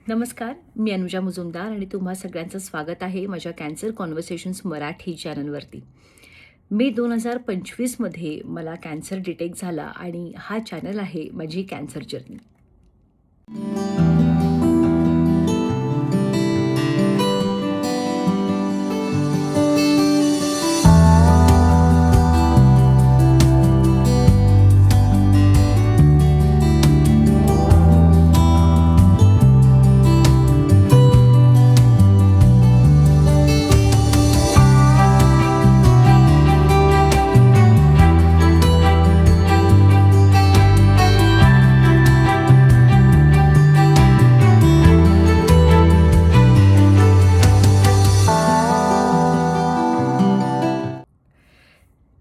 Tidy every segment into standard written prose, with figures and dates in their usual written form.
नमस्कार, मी अनुजा मुजुमदार आणि तुम्हा सगळ्यांचं स्वागत आहे माझ्या कॅन्सर कॉन्व्हर्सेशन्स मराठी चॅनलवरती. मे 2025मध्ये मला कॅन्सर डिटेक्ट झाला आणि हा चॅनल आहे माझी कॅन्सर जर्नी.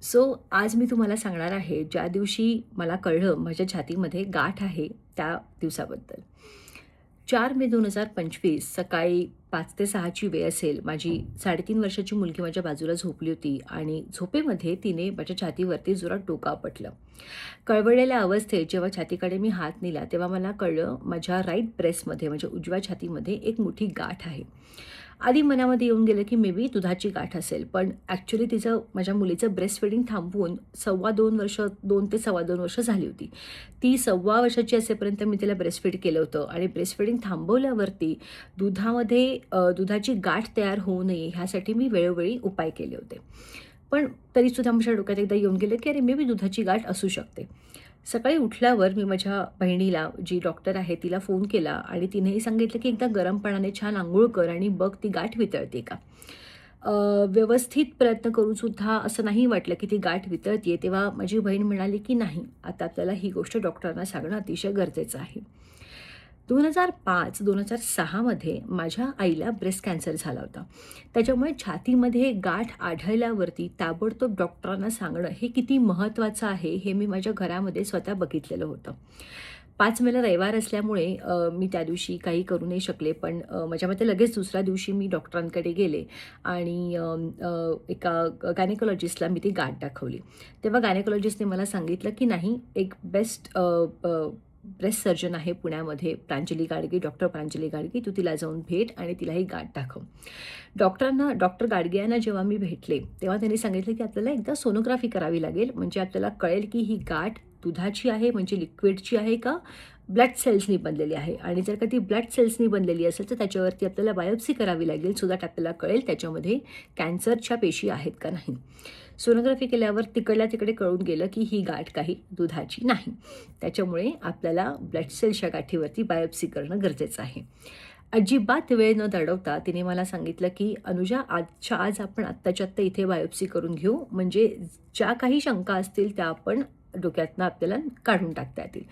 सो आज मी तुम्हाला सांगणार आहे ज्या दिवशी मला कळलं माझ्या छातीमध्ये गाठ आहे त्या दिवसाबद्दल. 4 मे 2025 सकाळी 5 ते 6ची वेळ असेल. माझी 3.5 वर्षाची मुलगी माझ्या बाजूला झोपली होती आणि झोपेमध्ये तिने माझ्या छातीवरती जोरात डोकं आपटलं. कळवळलेल्या अवस्थेत जेव्हा छातीकडे मी हात नेला तेव्हा मला कळलं माझ्या राईट ब्रेस्टमध्ये म्हणजे उजव्या छातीमध्ये एक मोठी गाठ आहे. आधी मनामध्ये येऊन गेलं की मे बी दुधाची गाठ असेल, पण ॲक्च्युली तिचं माझ्या मुलीचं ब्रेस्ट फिडिंग थांबवून 2 ते 2.25 वर्ष झाली होती. ती 1.25 वर्षाची असेपर्यंत मी तिला ब्रेस्ट फीड केलं होतं आणि ब्रेस्ट फिडिंग थांबवल्यावरती दुधाची गाठ तयार होऊ नये ह्यासाठी मी वेळोवेळी उपाय केले होते. पण तरीसुद्धा माझ्या डोक्यात एकदा येऊन गेलं की अरे मे बी दुधाची गाठ असू शकते. सकाळी उठल्यावर मी माझ्या बहिणीला, जी डॉक्टर आहे, तिला फोन केला आणि तिनेही सांगितलं की एकदा गरम पाण्याने छान अंघोळ कर आणि बघ ती गाठ वितळते का. व्यवस्थित प्रयत्न करूनसुद्धा असं नाही वाटलं की ती गाठ वितळते. तेव्हा माझी बहीण म्हणाली की नाही, आता आपल्याला ही गोष्ट डॉक्टरांना सांगणं अतिशय गरजेचं आहे. 2005-2006मध्ये माझ्या आईला ब्रेस्ट कॅन्सर झाला होता. त्याच्यामुळे छातीमध्ये गाठ आढळल्यावरती ताबडतोब डॉक्टरांना सांगणं हे किती महत्त्वाचं आहे हे मी माझ्या घरामध्ये स्वतः बघितलेलं होतं. 5 मेला रविवार असल्यामुळे मी त्या दिवशी काही करू नाही शकले, पण माझ्या मते लगेच दुसऱ्या दिवशी मी डॉक्टरांकडे गेले आणि एका गायनेकॉलॉजिस्टला मी ती गाठ दाखवली. तेव्हा गायनेकॉलॉजिस्टने मला सांगितलं की नाही, एक बेस्ट ब्रेस्ट सर्जन आहे पुण्यामध्ये, डॉक्टर प्रांजली गाडगे, तू तिला जाऊन भेट आणि तिला ही गाठ दाखव. डॉक्टर गाडगे यांना जेव्हा मी भेटले तेव्हा त्यांनी सांगितलं की आपल्याला एकदा सोनोग्राफी करावी लागेल, म्हणजे आपल्याला कळेल की ही गाठ दुधाची आहे म्हणजे लिक्विडची आहे का ब्लड सेल्सनी बनलेली आहे, आणि जर का ती ब्लड सेल्सनी बनलेली असेल तर त्याच्यावरती आपल्याला बायोप्सी करावी लागेल सो दॅट आपल्याला कळेल त्याच्यामध्ये कॅन्सरच्या पेशी आहेत का नाही. सोनोग्राफी केल्यावर तिकडल्या तिकडे कळून गेलं की ही गाठ काही दुधाची नाही. त्याच्यामुळे आपल्याला ब्लड सेल्सच्या गाठीवरती बायोप्सी करणं गरजेचं आहे. अजिबात वेळ न दडवता तिने मला सांगितलं की अनुजा, आज आपण आत्ताच्या आत्ता इथे बायोप्सी करून घेऊ, म्हणजे ज्या काही शंका असतील त्या आपण डोक्यातनं आपल्याला काढून टाकता येतील.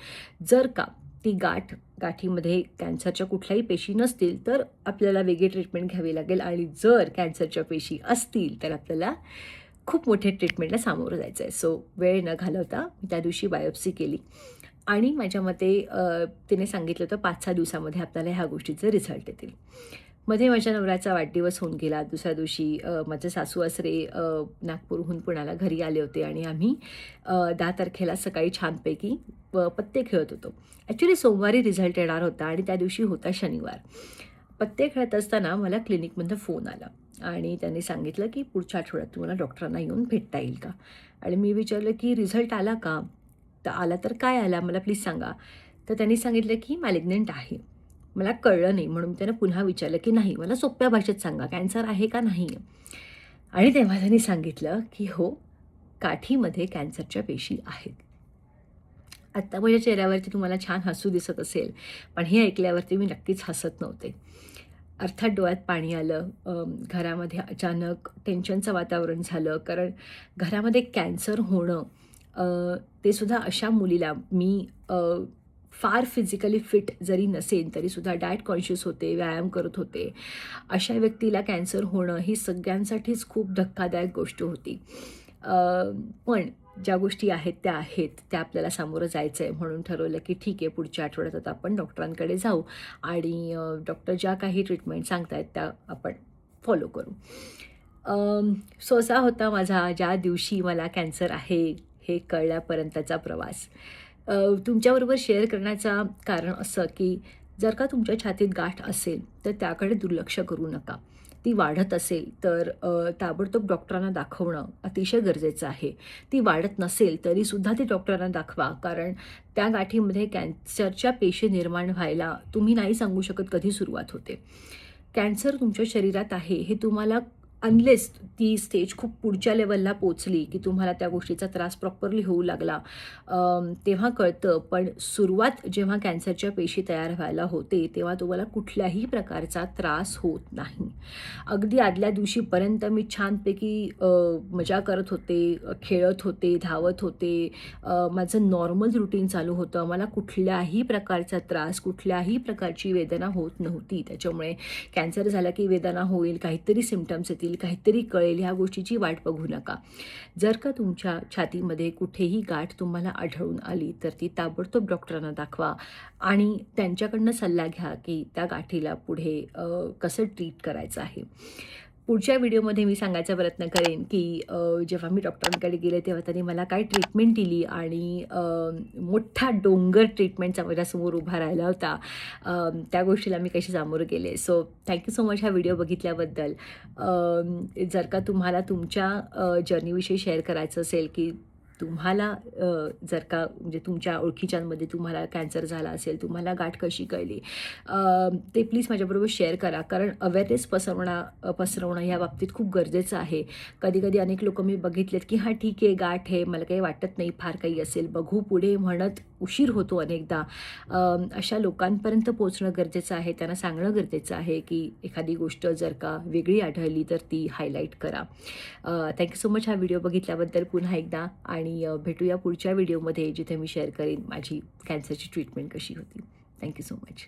जर का ती गाठीमध्ये कॅन्सरच्या कुठल्याही पेशी नसतील तर आपल्याला वेगळी ट्रीटमेंट घ्यावी लागेल, आणि जर कॅन्सरच्या पेशी असतील तर आपल्याला खूप मोठ्या ट्रीटमेंटला सामोरं जायचं आहे. सो वेळ न घालवता मी त्या दिवशी बायोप्सी केली आणि माझ्या मते तिने सांगितलं होतं 5-6 दिवसामध्ये आपल्याला ह्या गोष्टीचे रिझल्ट येतील. मध्ये माझ्या नवऱ्याचा वाढदिवस होऊन गेला. दुसऱ्या दिवशी माझे सासू-सासरे नागपूरहून पुण्याला घरी आले होते आणि आम्ही 10 तारखेला सकाळी छानपैकी पत्ते खेळत होतो. ॲक्च्युली सोमवारी रिझल्ट येणार होता आणि त्या दिवशी होता शनिवार. पत्ते खेळत असताना मला क्लिनिकमधनं फोन आला आणि त्यांनी सांगितलं की पुढच्या आठवड्यात तुम्हाला डॉक्टरांना येऊन भेटता येईल का. आणि मी विचारलं की रिझल्ट आला का, तर आला तर काय आला मला प्लीज सांगा. तर त्यांनी सांगितलं की मॅलिग्नंट आहे. मला कळलं नाही म्हणून त्यांना पुन्हा विचारलं की नाही, मला सोप्या भाषेत सांगा, कॅन्सर आहे का नाही. आणि तेव्हा त्यांनी सांगितलं की हो, गाठीमध्ये कॅन्सरच्या पेशी आहेत. आत्ता माझ्या चेहऱ्यावरती तुम्हाला छान हसू दिसत असेल, पण हे ऐकल्यावरती मी नक्कीच हसत नव्हते. अर्थात डोळ्यात पाणी आलं. घरामध्ये अचानक टेन्शनचं वातावरण झालं, कारण घरामध्ये कॅन्सर होणं ते सुद्धा अशा मुलीला, मी फार फिजिकली फिट जरी नसेल तरीसुद्धा डाएट कॉन्शियस होते, व्यायाम करत होते, अशा व्यक्तीला कॅन्सर होणं ही सगळ्यांसाठीच खूप धक्कादायक गोष्ट होती. पण ज्या गोष्टी आहेत त्या आपल्याला सामोरं जायचं आहे म्हणून ठरवलं की ठीक आहे, पुढच्या आठवड्यात आता आपण डॉक्टरांकडे जाऊ आणि डॉक्टर ज्या काही ट्रीटमेंट सांगत आहेत त्या आपण फॉलो करू. सो असा होता माझा ज्या दिवशी मला कॅन्सर आहे हे कळल्यापर्यंतचा प्रवास. तुमच्याबरोबर शेअर करण्याचं कारण असं की जर का तुमच्या छातीत गाठ असेल तर त्याकडे दुर्लक्ष करू नका. ती वाढत असेल तर ताबडतोब डॉक्टरांना दाखवणं अतिशय गरजेचं आहे. ती वाढत नसेल तरीसुद्धा ती डॉक्टरांना दाखवा, कारण त्या गाठीमध्ये कॅन्सरच्या पेशी निर्माण व्हायला तुम्ही नाही सांगू शकत कधी सुरुवात होते. कॅन्सर तुमच्या शरीरात आहे हे तुम्हाला, अनलेस ती स्टेज खूप पुढच्या लेवलला पोचली की तुम्हाला त्या गोष्टीचा त्रास प्रॉपरली होऊ लागला, तेव्हा कळतं. पण सुरुवात जेव्हा कॅन्सरच्या पेशी तयार व्हायला होते तेव्हा तुम्हाला कुठल्याही प्रकारचा त्रास होत नाही. अगदी आदल्या दिवशीपर्यंत मी छानपैकी मजा करत होते, खेळत होते, धावत होते, माझं नॉर्मल रुटीन चालू होतं. मला कुठल्याही प्रकारचा त्रास, कुठल्याही प्रकारची वेदना होत नव्हती. त्याच्यामुळे कॅन्सर झाला की वेदना होईल, काहीतरी सिम्प्टम्स येतील, काहीतरी कळेल, ह्या गोष्टीची वाट बघू नका. जर का तुमच्या छातीमध्ये कुठेही गाठ तुम्हाला आढळून आली तर ती ताबडतोब डॉक्टरांना दाखवा आणि त्यांच्याकडनं सल्ला घ्या की त्या गाठीला पुढे कसं ट्रीट करायचं आहे. पुढच्या व्हिडिओमध्ये मी सांगायचा प्रयत्न करेन की जेव्हा मी डॉक्टरांकडे गेले तेव्हा त्यांनी मला काय ट्रीटमेंट दिली आणि मोठा डोंगर ट्रीटमेंटचा माझ्यासमोर उभा राहिला होता. त्या गोष्टीला मी कशी सामोरं गेले. सो थँक्यू सो मच हा व्हिडिओ बघितल्याबद्दल. जर का तुम्हाला तुमच्या जर्नीविषयी शेअर करायचं असेल की तुम्हाला जर का म्हणजे तुमच्या ओळखीच्यांमध्ये तुम्हाला कॅन्सर झाला असेल, तुम्हाला गाठ कशी कळली, ते प्लीज माझ्याबरोबर शेअर करा, कारण अवेअरनेस पसरवणं या बाबतीत खूप गरजेचं आहे. कधी कधी अनेक लोक मी बघितलेत की हां ठीक आहे, गाठ आहे, मला काही वाटत नाही, फार काही असेल, बघू पुढे म्हणत उशीर होतो अनेकदा. अशा लोकांपर्यंत पोचणं गरजेचं आहे, त्यांना सांगणं गरजेचं आहे की एखादी गोष्ट जर का वेगळी आढळली तर ती हायलाईट करा. थँक्यू सो मच हा व्हिडिओ बघितल्याबद्दल पुन्हा एकदा, आणि भेटूया पुढच्या व्हिडिओमध्ये जिथे मी शेअर करेन माझी कॅन्सरची ट्रीटमेंट कशी होती. Thank you so much.